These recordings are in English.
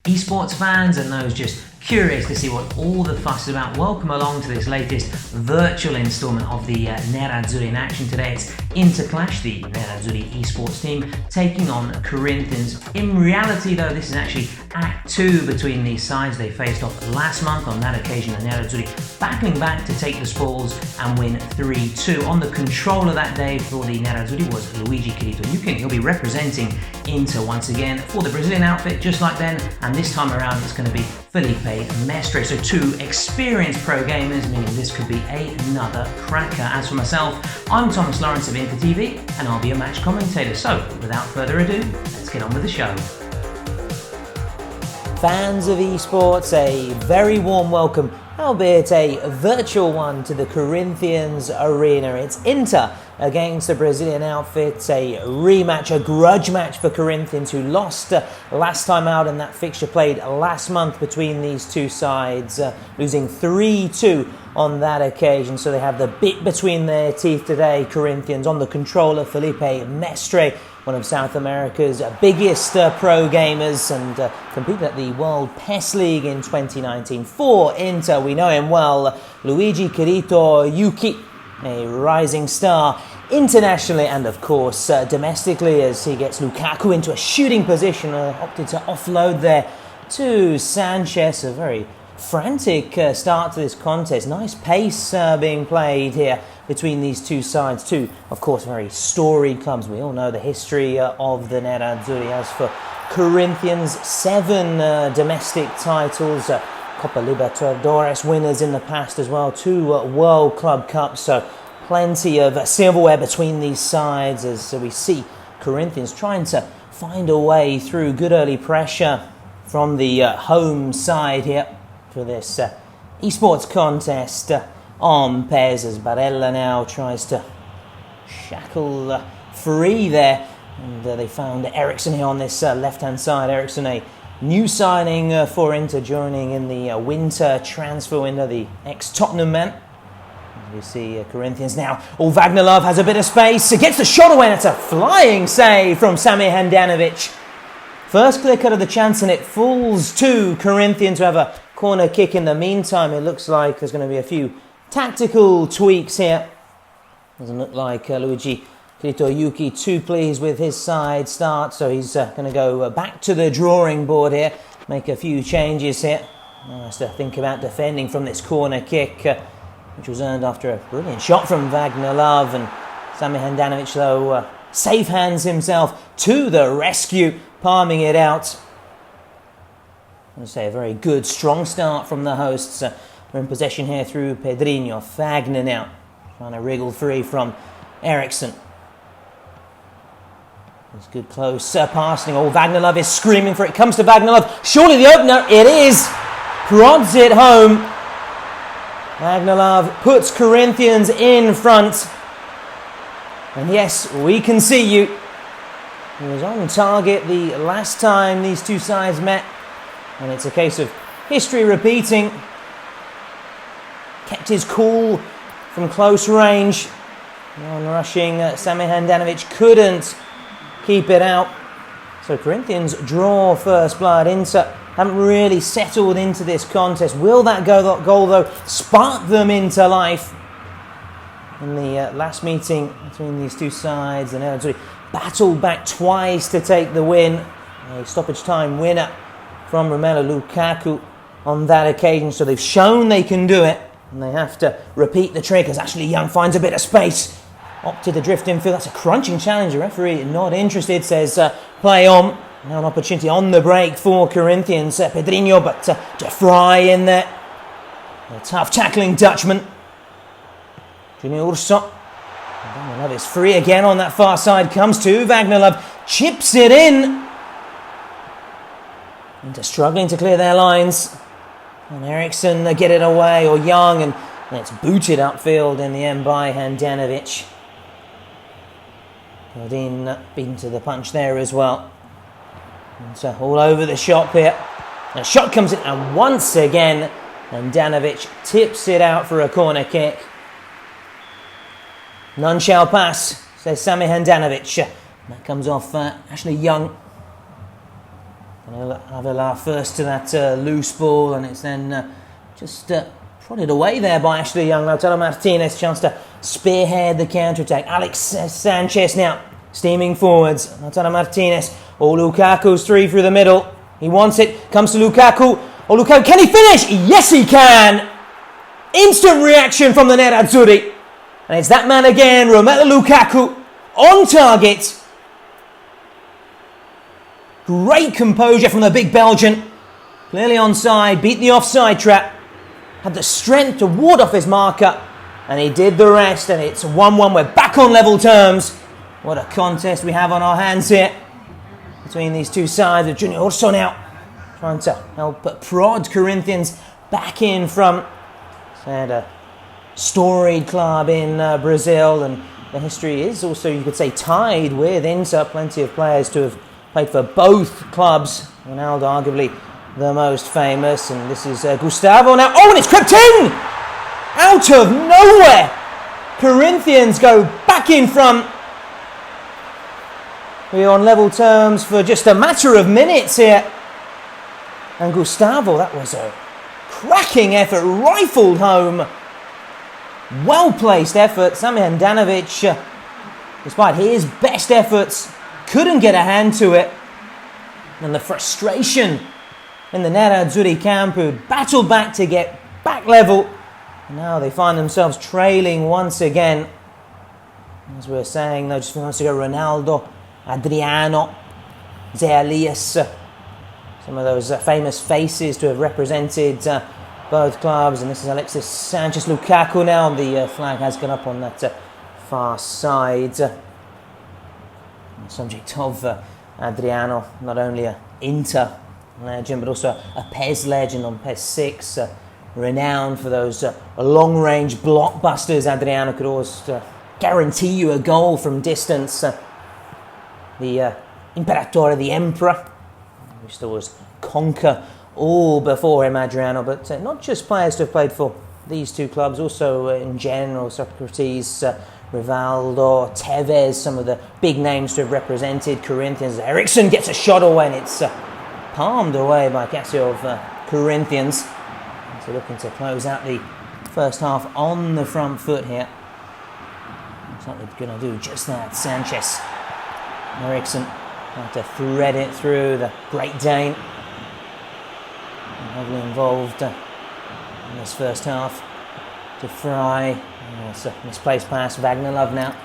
eSports fans and those just curious to see what all the fuss is about. Welcome along to this latest virtual installment of the Nerazzurri in action. Today it's QLASH, the Nerazzurri eSports team, taking on Corinthians. In reality though, this is actually Act 2 between these sides. They faced off last month. On that occasion, the Nerazzurri battling back to take the spoils and win 3-2. On the controller that day for the Nerazzurri was Luigi KIRITO YUUKI. He'll be representing Inter once again for the Brazilian outfit, just like then, and this time around it's going to be Felipe Mestre. So two experienced pro gamers, meaning this could be another cracker. As for myself, I'm Thomas Lawrence of Vinto TV, and I'll be a match commentator. So without further ado, let's get on with the show. Fans of eSports, a very warm welcome, albeit a virtual one, to the Corinthians arena. It's Inter against the Brazilian outfit, a rematch, a grudge match for Corinthians, who lost last time out in that fixture played last month between these two sides, losing 3-2 on that occasion. So they have the bit between their teeth today. Corinthians on the controller, Felipe Mestre, one of South America's biggest pro gamers, and competed at the World PES League in 2019. For Inter, we know him well, Luigi KIRITO YUUKI, a rising star internationally and of course domestically, as he gets Lukaku into a shooting position, opted to offload there to Sanchez. A very frantic start to this contest. Nice pace being played here between these two sides. Two, of course, very storied clubs. We all know the history of the Nerazzurri. As for Corinthians, 7 domestic titles, Copa Libertadores winners in the past as well, 2 World Club Cups, so plenty of silverware between these sides, as we see Corinthians trying to find a way through. Good early pressure from the home side here for this eSports contest on PES, as Barella now tries to shackle free there, and they found Ericsson here on this left-hand side. Ericsson, a new signing for Inter, joining in the winter transfer window, the ex-Tottenham man. As we see Corinthians now. Oh, Wagnerlove has a bit of space. It gets the shot away, and it's a flying save from Sami Handanovic. First clear cut of the chance, and it falls to Corinthians, who have a corner kick in the meantime. It looks like there's going to be a few tactical tweaks here. Doesn't look like Luigi KIRITO YUUKI too pleased with his side start, so he's going to go back to the drawing board here, make a few changes here. Now has to think about defending from this corner kick, which was earned after a brilliant shot from Wagnerlove, and Sami Handanovic, though, safe hands himself to the rescue, palming it out. I would say a very good, strong start from the hosts. We're in possession here through Pedrinho. Fagner now trying to wriggle free from Ericsson. It's good close passing. Oh, Wagnerlove is screaming for it. Comes to Wagnerlove. Surely the opener. It is. Prods it home. Wagnerlove puts Corinthians in front. And yes, we can see you. He was on target the last time these two sides met, and it's a case of history repeating. Kept his cool from close range. Non-rushing Sami Handanovic couldn't keep it out. So Corinthians draw first blood. Inter haven't really settled into this contest. Will that goal though spark them into life? In the last meeting between these two sides, and Nerazzurri battled back twice to take the win. A stoppage time winner from Romelu Lukaku on that occasion. So they've shown they can do it, and they have to repeat the trick as Ashley Young finds a bit of space. Opted to drift infield. That's a crunching challenge. The referee not interested, says play on. Now an opportunity on the break for Corinthians. Pedrinho, but De Vrij in there. A tough tackling Dutchman. Junior Urso. Wagnerlove is free again on that far side. Comes to Wagnerlove. Chips it in. Inter struggling to clear their lines. And Ericsson get it away, or Young, and it's booted upfield in the end by Handanovic. Godin beaten to the punch there as well. And so all over the shop here. A shot comes in, and once again Handanovic tips it out for a corner kick. None shall pass, says Sami Handanovic. That comes off Ashley Young. Avila first to that loose ball, and it's then just prodded away there by Ashley Young. Lautaro Martinez, chance to spearhead the counter-attack. Alex Sanchez now steaming forwards. Lautaro Martinez. Oh, Lukaku's three through the middle. He wants it. Comes to Lukaku. Oh, Lukaku, can he finish? Yes, he can. Instant reaction from the Nerazzurri. And it's that man again, Romelu Lukaku, on target. Great composure from the big Belgian. Clearly onside, beat the offside trap. Had the strength to ward off his marker. And he did the rest, and it's 1-1. We're back on level terms. What a contest we have on our hands here between these two sides. With Junior Urso now trying to help prod Corinthians back in front. Said a storied club in Brazil, and the history is also, you could say, tied with Inter. Plenty of players to have played for both clubs. Ronaldo arguably the most famous, and this is Gustavo now. Oh, and it's crept in! Out of nowhere! Corinthians go back in front. We're on level terms for just a matter of minutes here. And Gustavo, that was a cracking effort, rifled home. Well-placed effort. Sami Handanovic, despite his best efforts, couldn't get a hand to it. And the frustration in the Nerazzurri camp, who battled back to get back level. Now they find themselves trailing once again. As we were saying, though, just a few months ago, Ronaldo, Adriano, Elias, some of those famous faces to have represented both clubs. And this is Alexis Sanchez. Lukaku now, the flag has gone up on that far side. The subject of Adriano, not only an Inter legend, but also a PES legend on PES 6, renowned for those long-range blockbusters. Adriano could always guarantee you a goal from distance. The Imperatore, the Emperor, used to always conquer all before him, Adriano. But not just players to have played for these two clubs, also in general, Socrates, Rivaldo, Tevez, some of the big names to have represented Corinthians. Eriksson gets a shot away, and it's palmed away by Cassio of Corinthians. So looking to close out the first half on the front foot here. Looks like they're going to do just that. Sanchez, Eriksson trying to thread it through, the Great Dane. Heavily involved in this first half. To Fry. It's a misplaced pass. Wagner Love now.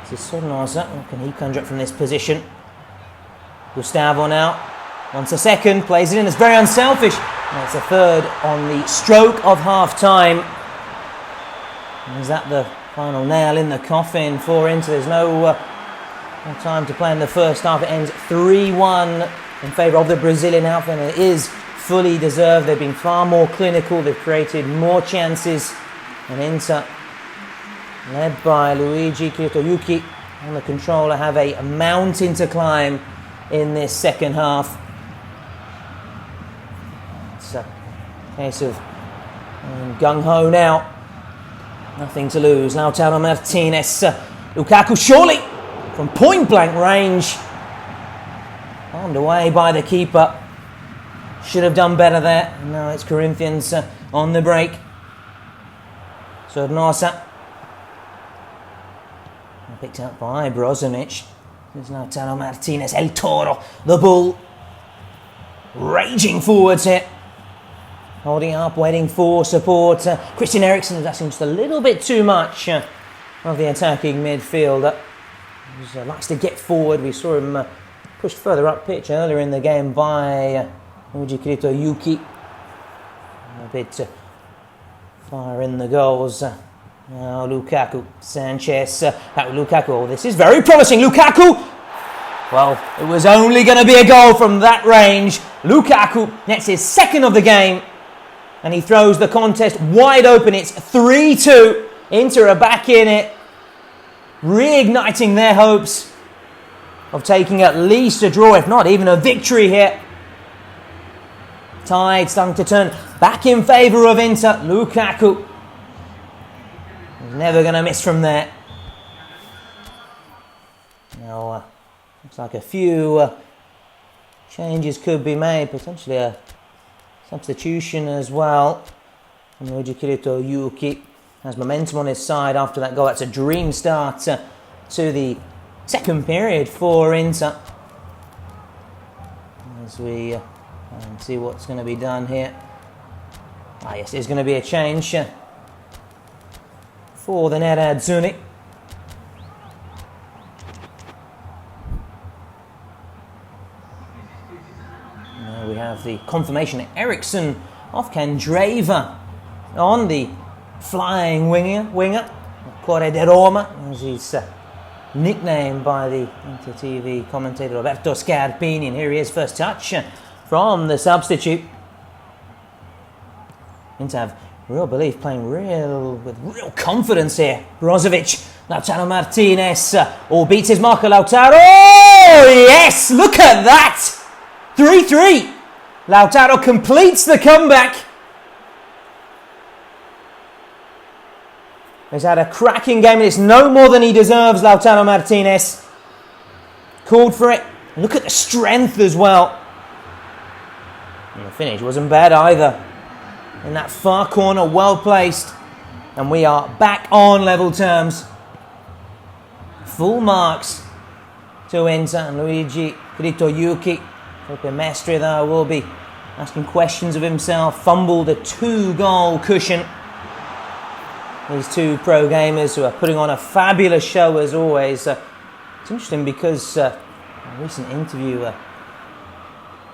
This is Sornosa. What can he conjure up from this position? Gustavo now. Wants a second. Plays it in. It's very unselfish. And it's a third on the stroke of half time. Is that the final nail in the coffin for Inter? There's no time to play in the first half. It ends 3-1 in favour of the Brazilian outfit, and it is fully deserved. They've been far more clinical. They've created more chances. And Inter, led by Luigi KIRITO YUUKI on the controller, have a mountain to climb in this second half. It's a case of gung-ho now. Nothing to lose. Lautaro Martinez. Lukaku surely from point-blank range. Armed away by the keeper. Should have done better there. Now it's Corinthians on the break. Sornosa. Picked up by Brozovic. There's Lautaro Martinez. El Toro, the bull. Raging forwards here. Holding up, waiting for support. Christian Eriksen is asking just a little bit too much of the attacking midfielder. He likes to get forward. We saw him pushed further up pitch earlier in the game by Luigi KIRITO YUUKI. A bit far in the goals. Now Lukaku, Sanchez, Lukaku. Oh, this is very promising. Lukaku! Well, it was only going to be a goal from that range. Lukaku nets his second of the game. And he throws the contest wide open. It's 3-2. Inter are back in it. Reigniting their hopes of taking at least a draw, if not even a victory here. Tide starting to turn back in favour of Inter. Lukaku. He's never going to miss from there. Now, looks like a few changes could be made, potentially a substitution as well. And Luigi KIRITO YUUKI has momentum on his side after that goal. That's a dream start to the second period for Inter. As we see what's going to be done here. Ah, yes, there's going to be a change for the Nerazzurri. Now we have the confirmation of Eriksson off Candreva on the flying winger, Cuore di Roma, as he's nicknamed by the Inter TV commentator Roberto Scarpini. And here he is, first touch from the substitute. Inter have real belief, playing with real confidence here. Brozovic, Lautaro Martinez, all beats his marker. Lautaro, oh yes, look at that! 3-3. Lautaro completes the comeback. He's had a cracking game, and it's no more than he deserves, Lautaro Martinez. Called for it. Look at the strength as well. And the finish wasn't bad either. In that far corner, well placed. And we are back on level terms. Full marks to Inter, and Luigi KIRITO YUUKI. Felipe Mestre, though, will be asking questions of himself. Fumbled a 2-goal cushion. These two pro gamers who are putting on a fabulous show as always. It's interesting because a recent interview,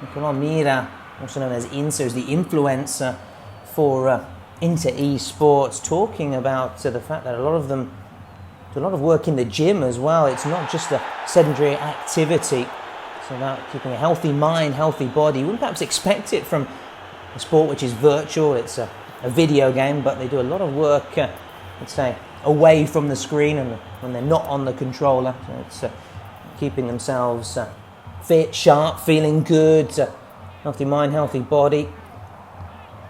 Nicola Mira, also known as Inter, is the influencer for Inter eSports, talking about the fact that a lot of them do a lot of work in the gym as well. It's not just a sedentary activity. It's about keeping a healthy mind, healthy body. You wouldn't perhaps expect it from a sport which is virtual. It's a video game, but they do a lot of work, let's say, away from the screen and when they're not on the controller. So it's keeping themselves fit, sharp, feeling good, healthy mind, healthy body.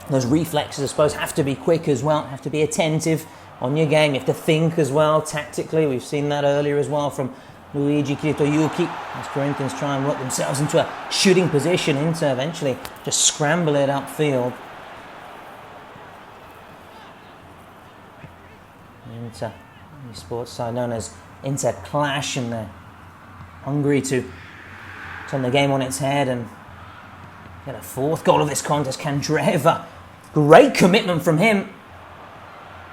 Those reflexes, I suppose, have to be quick as well, have to be attentive on your game. You have to think as well, tactically. We've seen that earlier as well from Luigi KIRITO YUUKI, as Corinthians try and work themselves into a shooting position, Inter eventually just scramble it upfield. Inter eSports side known as Inter Clash, and they're hungry to turn the game on its head and get a fourth goal of this contest. Candreva, great commitment from him.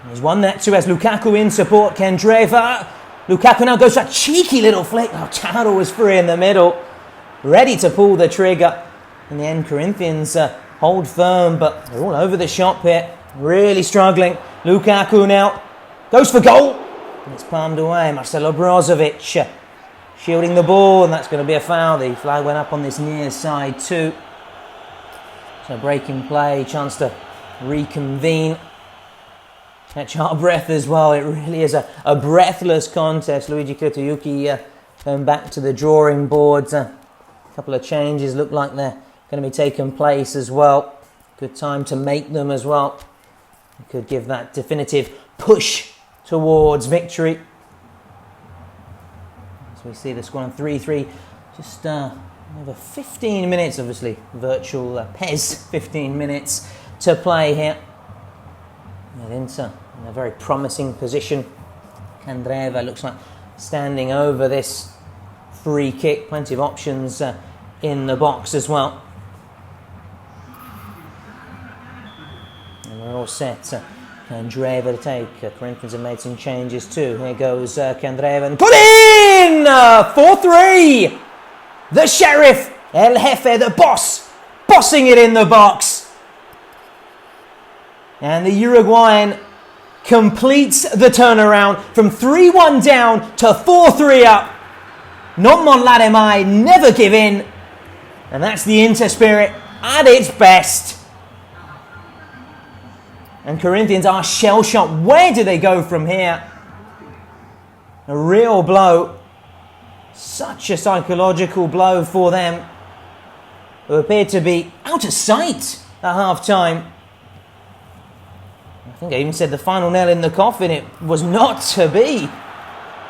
He's won that too, as Lukaku in support. Candreva, Lukaku now goes for a cheeky little flick. Lautaro was free in the middle, ready to pull the trigger. In the end, Corinthians hold firm, but they're all over the shop here, really struggling. Lukaku now goes for goal, and it's palmed away. Marcelo Brozovic shielding the ball, and that's going to be a foul. The flag went up on this near side too. So breaking play, chance to reconvene. Catch our breath as well. It really is a breathless contest. Luigi KIRITO YUUKI going back to the drawing board. A couple of changes look like they're going to be taking place as well. Good time to make them as well. You could give that definitive push towards victory. As we see the score on 3-3, just over 15 minutes, obviously virtual PES 15 minutes to play here. And Inter in a very promising position. Candreva looks like standing over this free kick. Plenty of options in the box as well. And we're all set. Candreva to take. Corinthians have made some changes too. Here goes Candreva and put in! 4-3! The Sheriff, El Jefe, the boss, bossing it in the box. And the Uruguayan completes the turnaround from 3-1 down to 4-3 up. Non mollare mai, never give in. And that's the Inter spirit at its best. And Corinthians are shell-shocked. Where do they go from here? A real blow. Such a psychological blow for them, who appeared to be out of sight at half-time. I think I even said the final nail in the coffin. It was not to be.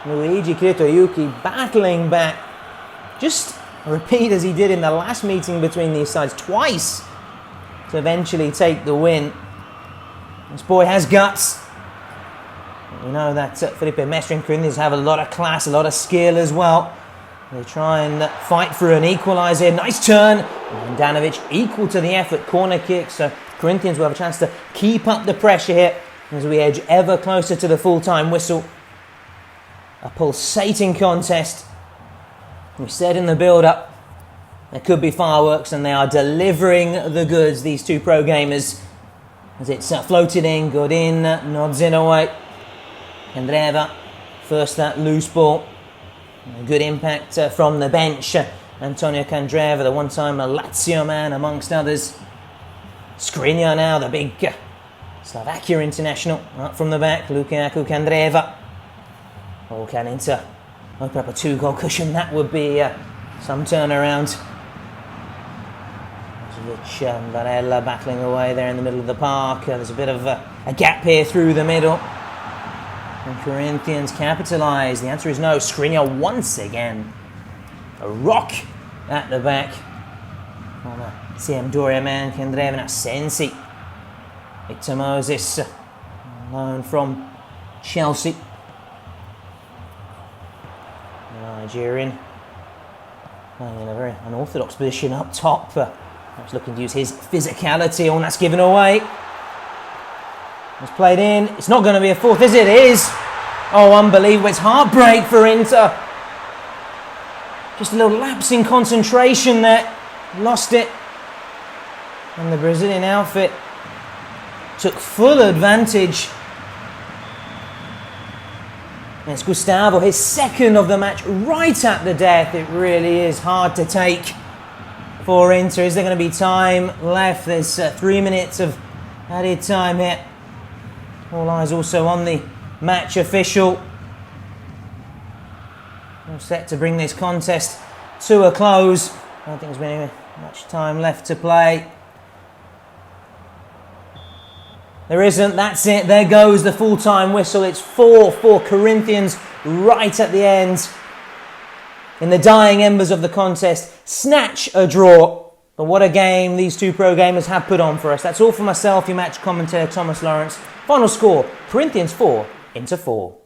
Luigi KIRITO YUUKI battling back. Just repeat as he did in the last meeting between these sides twice to eventually take the win. This boy has guts. We know that Felipe Mestre and Corinthians have a lot of class, a lot of skill as well. They try and fight for an equaliser. Nice turn. And Danovic equal to the effort. Corner kick. So Corinthians will have a chance to keep up the pressure here as we edge ever closer to the full-time whistle. A pulsating contest. We said in the build-up there could be fireworks, and they are delivering the goods, these two pro gamers. As it's floated in, good in, nods in away. Candreva, first that loose ball. A good impact from the bench. Antonio Candreva, the one-time Lazio man amongst others. Skriniar now, the big Slovakia international. Up from the back, Lukaku Candreva. Oh, can Inter open up a 2-goal cushion? That would be some turnaround. And Varela battling away there in the middle of the park. There's a bit of a gap here through the middle. And Corinthians capitalise. The answer is no. Skriniar once again. A rock at the back. Sampdoria man, Candreva, now Sensi. Victor Moses, loan from Chelsea. Nigerian. Playing in a very unorthodox position up top. Perhaps looking to use his physicality. Oh, that's given away. It's played in. It's not going to be a fourth, is it? It is. Oh, unbelievable. It's heartbreak for Inter. Just a little lapse in concentration there. Lost it. And the Brazilian outfit took full advantage. And it's Gustavo, his second of the match, right at the death. It really is hard to take for Inter. Is there going to be time left? There's 3 minutes of added time here. All eyes also on the match official. All set to bring this contest to a close. I don't think there's been much time left to play. There isn't. That's it. There goes the full-time whistle. It's 4 for Corinthians right at the end. In the dying embers of the contest, snatch a draw. But what a game these two pro gamers have put on for us. That's all for myself, your match commentator Thomas Lawrence. Final score, Corinthians 4, Inter 4.